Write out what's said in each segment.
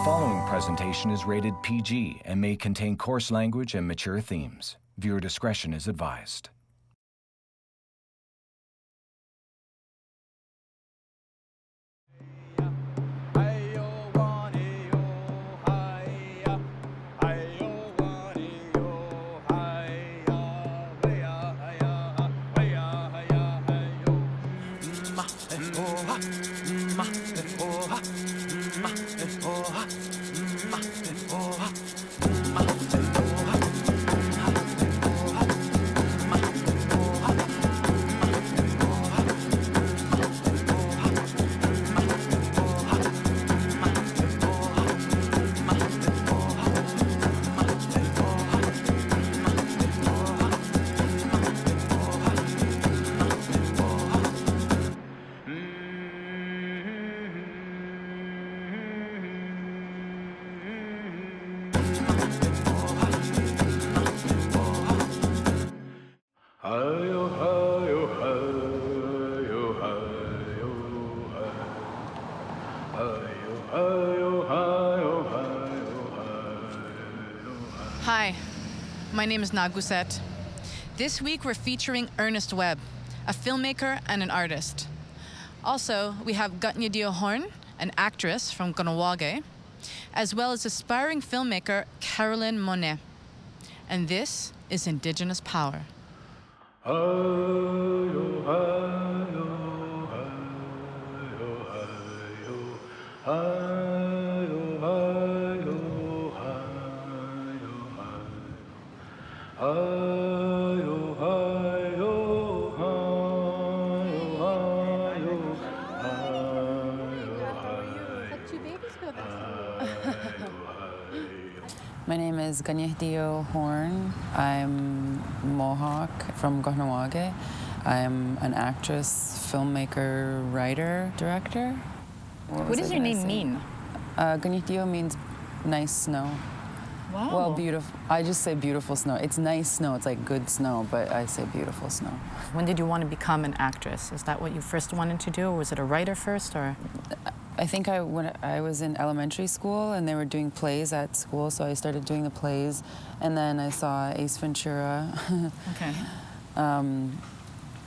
following presentation is rated PG and may contain coarse language and mature themes. Viewer discretion is advised. Hi, my name is Nakuset. This week we're featuring Ernest Webb, a filmmaker and an artist. Also, we have wtih Horn, an actress from Kahnawake, as well as aspiring filmmaker Carolyn Monet. And this is Indigenous Power. My name is wtih Horn. I'm Mohawk from Kahnawake. I'm an actress, filmmaker, writer, director. What does your name mean? wtih means nice snow. Wow. Well, beautiful. I just say beautiful snow. It's nice snow. It's like good snow, but I say beautiful snow. When did you want to become an actress? Is that what you first wanted to do, or was it a writer first, or? I think when I was in elementary school and they were doing plays at school, so I started doing the plays, and then I saw Ace Ventura. Okay. And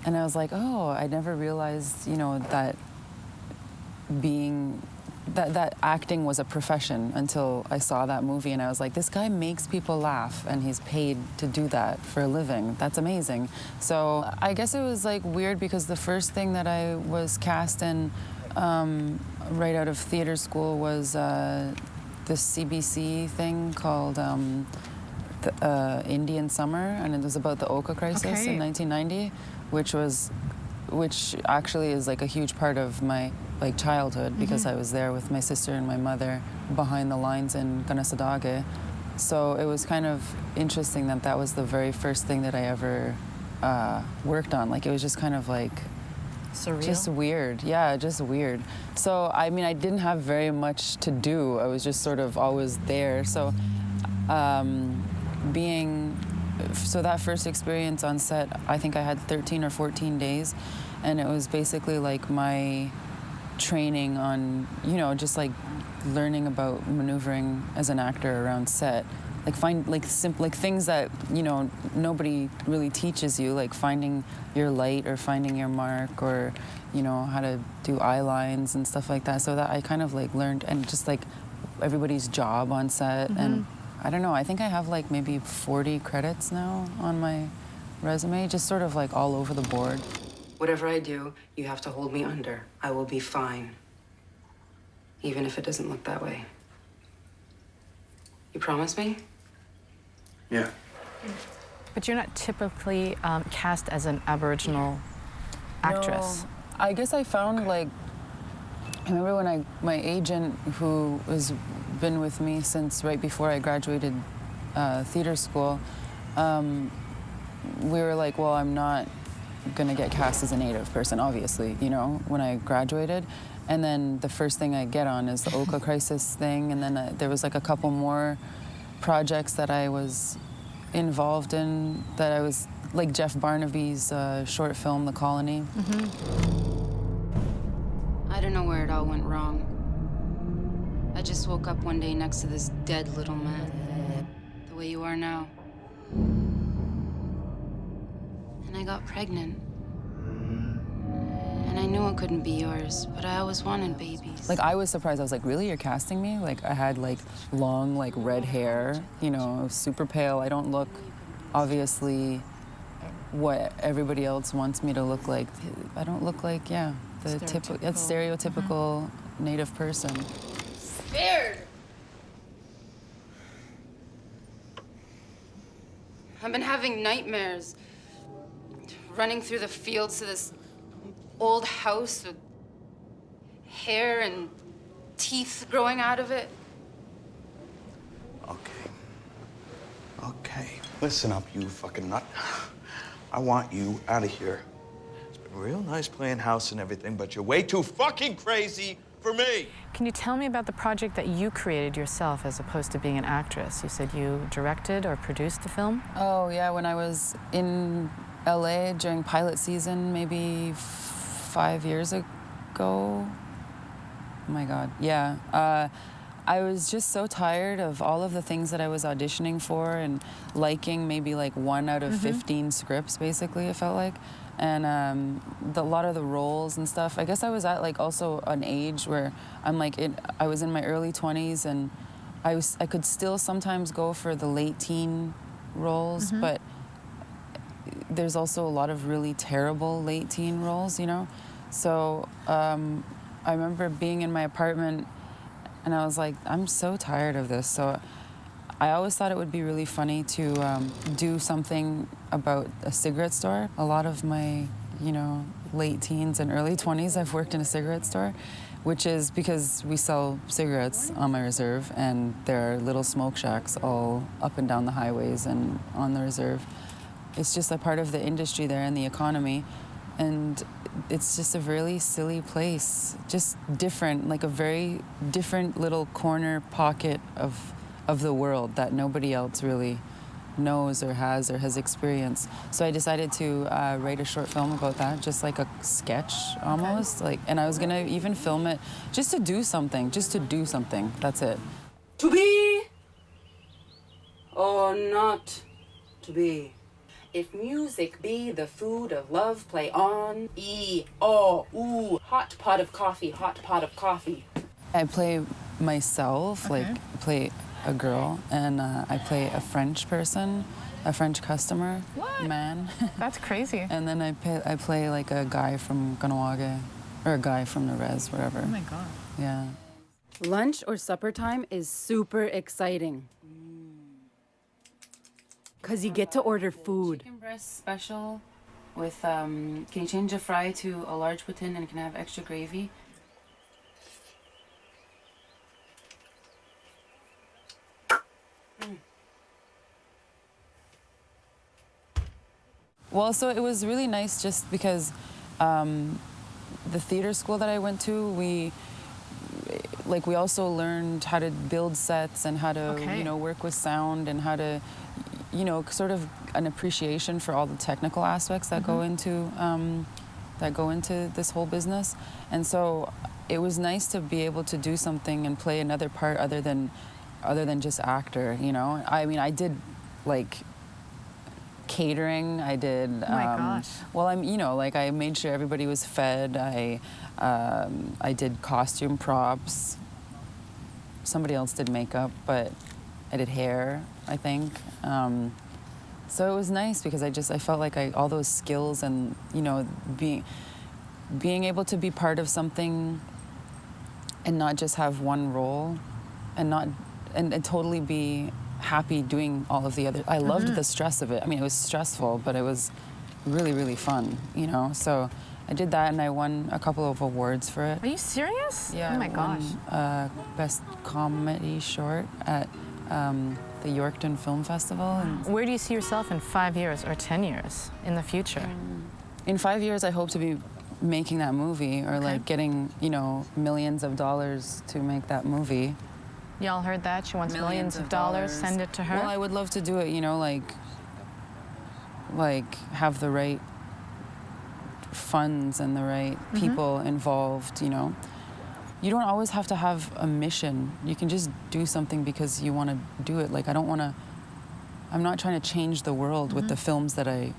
I was like, oh, I never realized, that that acting was a profession until I saw that movie, and I was like, this guy makes people laugh and he's paid to do that for a living. That's amazing. So I guess it was like weird because the first thing that I was cast in right out of theater school was this CBC thing called Indian Summer, and it was about the Oka crisis in 1990, which actually is like a huge part of my childhood because I was there with my sister and my mother behind the lines in Kanessadage. So it was kind of interesting that was the very first thing that I ever worked on. Like, it was just kind of like surreal? Just weird. Yeah, just weird. So, I mean, I didn't have very much to do. I was just sort of always there. So, so that first experience on set, I think I had 13 or 14 days, and it was basically like my training on, just like learning about maneuvering as an actor around set. Like things that, nobody really teaches you, like finding your light or finding your mark, or, how to do eye lines and stuff like that. So that I kind of like learned, and just like everybody's job on set. And I don't know, I think I have like maybe 40 credits now on my resume, just sort of like all over the board. Whatever I do, you have to hold me under. I will be fine. Even if it doesn't look that way. You promise me? Yeah. But you're not typically cast as an Aboriginal actress. No, I guess I found I remember when my agent, who has been with me since right before I graduated theater school, we were like, well, I'm not gonna get cast as a Native person, obviously, when I graduated. And then the first thing I get on is the Oka crisis thing, and then there was like a couple more projects that I was involved in, that I was, like Jeff Barnaby's short film, The Colony. I don't know where it all went wrong. I just woke up one day next to this dead little man, the way you are now. And I got pregnant. And I knew it couldn't be yours, but I always wanted babies. Like, I was surprised. I was like, really, you're casting me? Like, I had, like, long, like, red hair, you know, super pale. I don't look, obviously, what everybody else wants me to look like. I don't look like, yeah, the stereotypical Native person. Scared! I've been having nightmares. Running through the fields to this old house with hair and teeth growing out of it. Okay. Listen up, you fucking nut. I want you out of here. It's been real nice playing house and everything, but you're way too fucking crazy for me. Can you tell me about the project that you created yourself as opposed to being an actress? You said you directed or produced the film? Oh, yeah, when I was in LA during pilot season, maybe 5 years ago. Oh my God, yeah. I was just so tired of all of the things that I was auditioning for and liking maybe like 1 out of 15 scripts, basically, it felt like. And a lot of the roles and stuff, I guess I was at like also an age where I'm like, I was in my early 20s and I could still sometimes go for the late teen roles, but there's also a lot of really terrible late teen roles, you know? So I remember being in my apartment and I was like, I'm so tired of this. So I always thought it would be really funny to do something about a cigarette store. A lot of my, you know, late teens and early 20s, I've worked in a cigarette store, which is because we sell cigarettes on my reserve and there are little smoke shacks all up and down the highways and on the reserve. It's just a part of the industry there and the economy. And it's just a really silly place, just different, like a very different little corner pocket of the world that nobody else really knows or has experienced. So I decided to write a short film about that, just like a sketch almost. Like, and I was gonna even film it just to do something, that's it. To be or not to be. If music be the food of love, play on. Hot pot of coffee, hot pot of coffee. I play myself, like play a girl, and I play a French person, a French customer, man. That's crazy. And then I play like a guy from Kahnawake, or a guy from the res, whatever. Oh my God. Yeah. Lunch or supper time is super exciting. Because you get to order food. Chicken breast special with, can you change a fry to a large poutine and can I have extra gravy? Well, so it was really nice just because the theater school that I went to, we also learned how to build sets and how to, you know, work with sound and how to, you know, sort of an appreciation for all the technical aspects that go into this whole business. And so it was nice to be able to do something and play another part other than just actor, you know. I mean, I did like catering. I did. Oh my gosh. Well, I made sure everybody was fed. I did costume props. Somebody else did makeup, but I did hair, I think. So it was nice because I felt like all those skills and, you know, being able to be part of something and not just have one role and totally be happy doing all of the other. I loved the stress of it. I mean, it was stressful, but it was really, really fun, you know? So I did that and I won a couple of awards for it. Are you serious? Yeah. Oh my gosh. Best comedy short at the Yorkton Film Festival. And Where do you see yourself in 5 years or 10 years in the future? in 5 years, I hope to be making that movie or like getting, you know, millions of dollars to make that movie. Y'all heard that? She wants millions of dollars. Send it to her. Well, I would love to do it, you know, like have the right funds and the right people involved, you know. you don't always have to have a mission. You can just do something because you want to do it. Like, I'm not trying to change the world with the films that I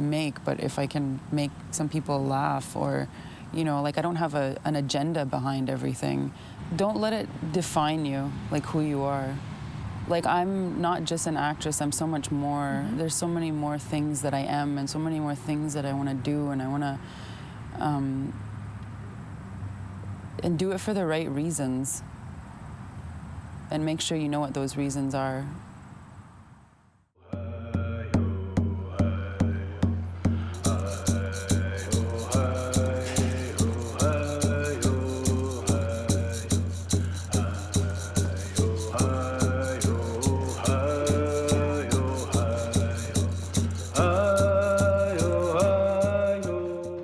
make, but if I can make some people laugh, or, you know, like, I don't have an agenda behind everything. Don't let it define you, like who you are. Like, I'm not just an actress, I'm so much more. There's so many more things that I am, and so many more things that I want to do, and I want to and do it for the right reasons, and make sure you know what those reasons are.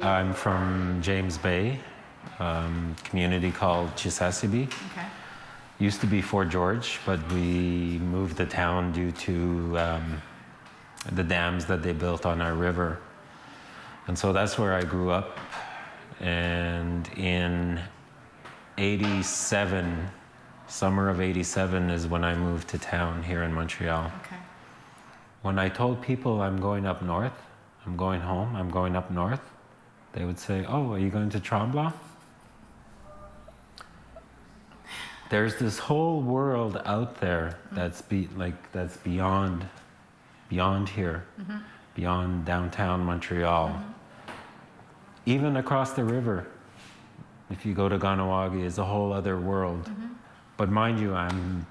I'm from James Bay, community called Chisasibi. Okay. Used to be Fort George, but we moved the town due to the dams that they built on our river. And so that's where I grew up. And in 87, summer of 87 is when I moved to town here in Montreal. Okay. When I told people I'm going up north, I'm going home, I'm going up north, they would say, "Oh, are you going to Tremblant?" There's this whole world out there that's beyond here, beyond downtown Montreal. Even across the river, if you go to Ganawagi, is a whole other world. But mind you, I'm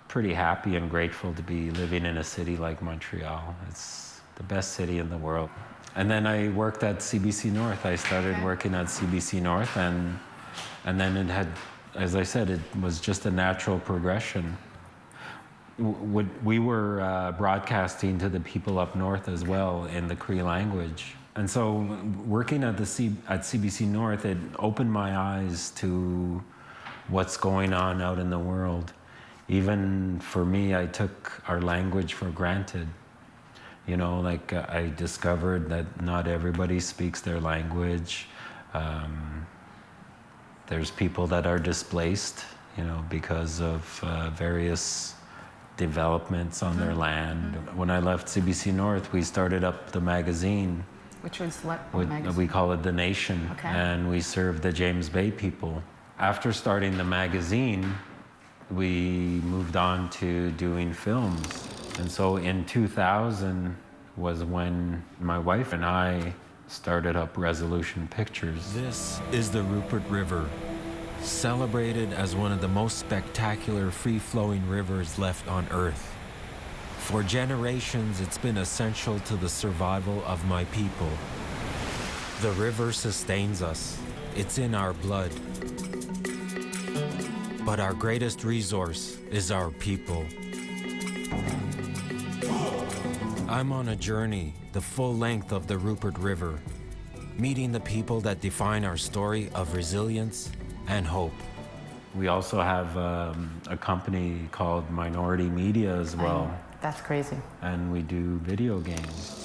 pretty happy and grateful to be living in a city like Montreal. It's the best city in the world. And then I worked at CBC North. I started working at CBC North, and then it had, as I said, it was just a natural progression. We were broadcasting to the people up north as well in the Cree language. And so working at CBC North, it opened my eyes to what's going on out in the world. Even for me, I took our language for granted. You know, like I discovered that not everybody speaks their language. There's people that are displaced, you know, because of various developments on their land. When I left CBC North, we started up the magazine. Which was what magazine? We call it The Nation, and we serve the James Bay people. After starting the magazine, we moved on to doing films. And so in 2000 was when my wife and I started up Resolution Pictures. This is the Rupert River, celebrated as one of the most spectacular free-flowing rivers left on Earth. For generations, it's been essential to the survival of my people. The river sustains us. It's in our blood. But our greatest resource is our people. I'm on a journey the full length of the Rupert River, meeting the people that define our story of resilience and hope. We also have a company called Minority Media as well. That's crazy. And we do video games.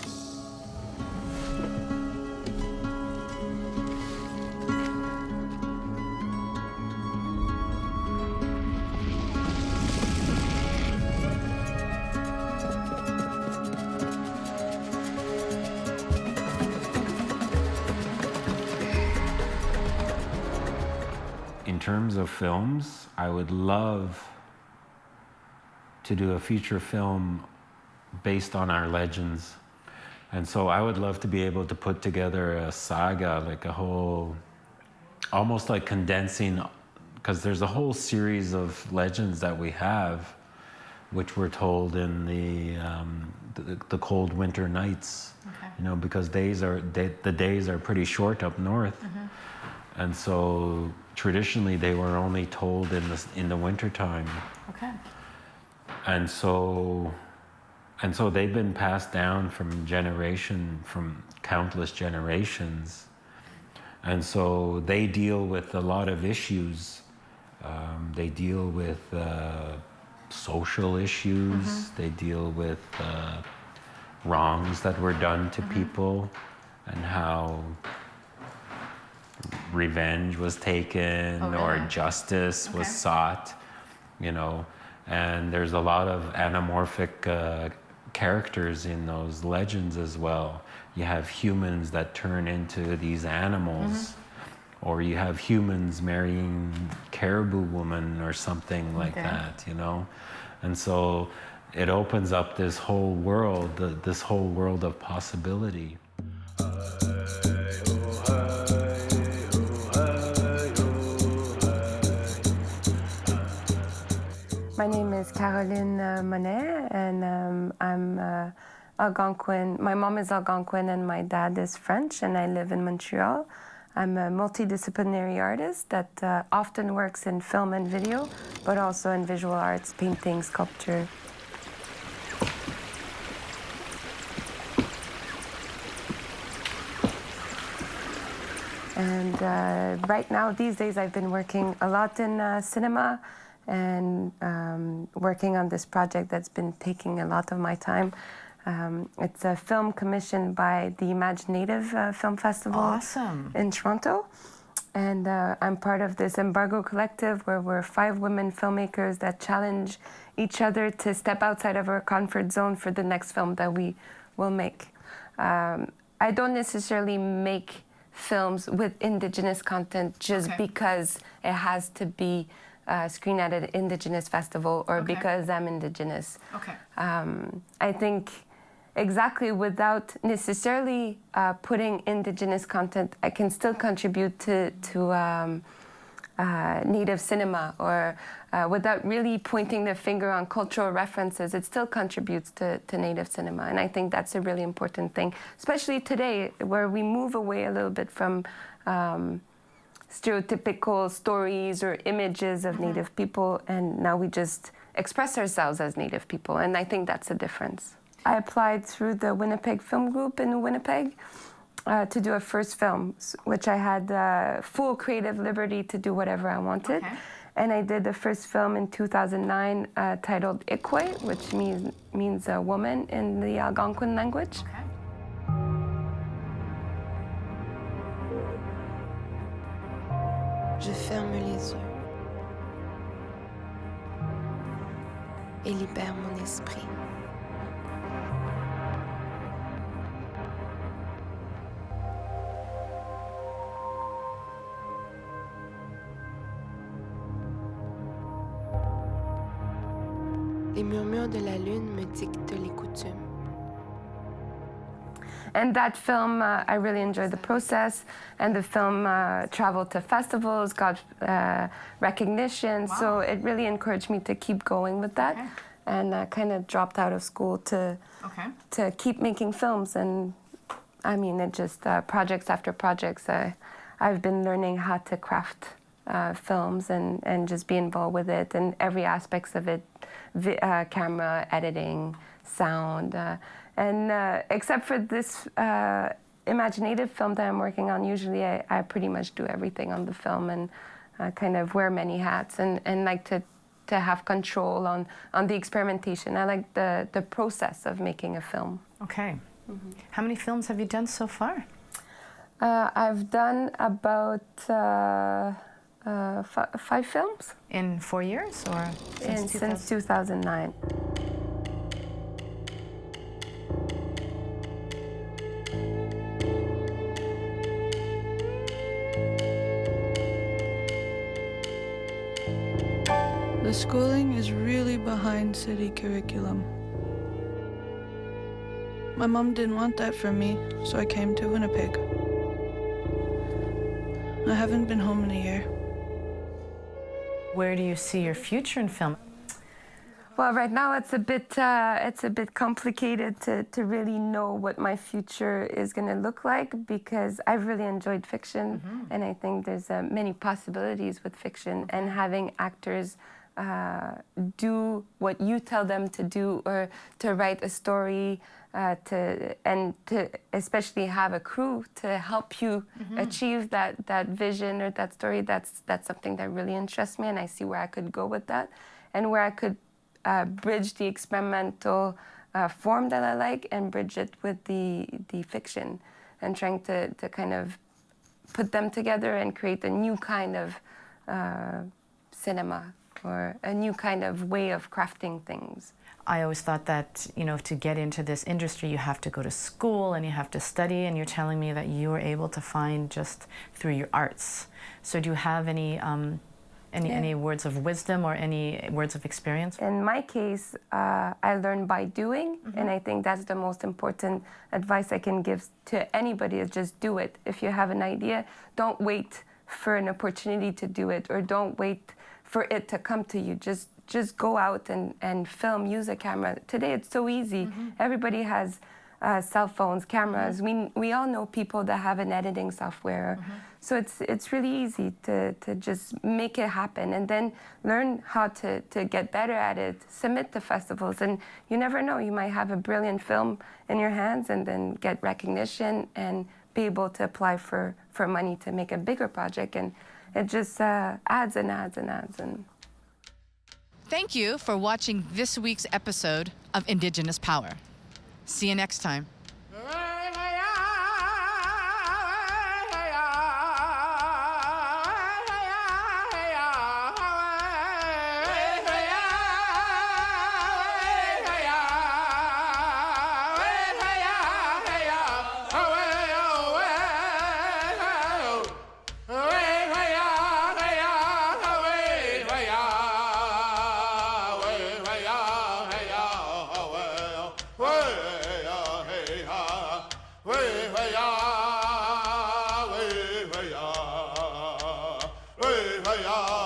In terms of films, I would love to do a feature film based on our legends. And so I would love to be able to put together a saga, like a whole, almost like condensing, because there's a whole series of legends that we have, which were told in the cold winter nights. You know, because the days are pretty short up north. And so traditionally they were only told in the wintertime. Okay. And so they've been passed down from countless generations. And so they deal with a lot of issues. They deal with social issues. They deal with wrongs that were done to people, and how revenge was taken or justice was sought, you know. And there's a lot of anamorphic characters in those legends as well. You have humans that turn into these animals, or you have humans marrying caribou woman or something like that, you know. And so it opens up this whole world, this whole world of possibility. My name is Caroline Monet, and I'm Algonquin. My mom is Algonquin and my dad is French, and I live in Montreal. I'm a multidisciplinary artist that often works in film and video, but also in visual arts, painting, sculpture. And right now, these days, I've been working a lot in cinema and working on this project that's been taking a lot of my time. It's a film commissioned by the Imaginative Film Festival in Toronto. And I'm part of this Embargo Collective where we're 5 women filmmakers that challenge each other to step outside of our comfort zone for the next film that we will make. I don't necessarily make films with Indigenous content just because it has to be screened at an Indigenous festival or because I'm Indigenous. I think exactly without necessarily putting Indigenous content, I can still contribute to Native cinema, or without really pointing the finger on cultural references, it still contributes to Native cinema. And I think that's a really important thing, especially today where we move away a little bit from stereotypical stories or images of Native people, and now we just express ourselves as Native people, and I think that's a difference. I applied through the Winnipeg Film Group in Winnipeg to do a first film, which I had full creative liberty to do whatever I wanted. And I did the first film in 2009 titled Ikwe, which means a woman in the Algonquin language. Je ferme les yeux et libère mon esprit. Les murmures de la lune me dictent les coutumes. And that film, I really enjoyed the process, and the film traveled to festivals, got recognition, so it really encouraged me to keep going with that, and kind of dropped out of school to keep making films. And I mean, it just, projects after projects, I've been learning how to craft films and just be involved with it, and every aspects of it, camera, editing, sound, and except for this imaginative film that I'm working on, usually I pretty much do everything on the film and kind of wear many hats and like to have control on the experimentation. I like the process of making a film. How many films have you done so far? I've done about 5 films. In 4 years, or since 2009. The schooling is really behind city curriculum. My mom didn't want that for me, so I came to Winnipeg. I haven't been home in a year. Where do you see your future in film? Well, right now it's a bit complicated to really know what my future is going to look like, because I've really enjoyed fiction, and I think there's many possibilities with fiction, and having actors do what you tell them to do, or to write a story, to especially have a crew to help you achieve that vision or that story. That's something that really interests me, and I see where I could go with that, and where I could bridge the experimental form that I like and bridge it with the fiction, and trying to kind of put them together and create a new kind of cinema or a new kind of way of crafting things. I always thought that, you know, to get into this industry, you have to go to school and you have to study, and you're telling me that you were able to find just through your arts. So do you have any words of wisdom or any words of experience? In my case, I learned by doing, and I think that's the most important advice I can give to anybody is just do it. If you have an idea, don't wait for an opportunity to do it, or don't wait for it to come to you. Just go out and film, use a camera. Today it's so easy. Everybody has cell phones, cameras. We all know people that have an editing software. So it's really easy to just make it happen, and then learn how to get better at it, submit to festivals, and you never know, you might have a brilliant film in your hands and then get recognition and be able to apply for money to make a bigger project, and it just adds and adds and adds. Thank you for watching this week's episode of Indigenous Power. See you next time. Hey, hey,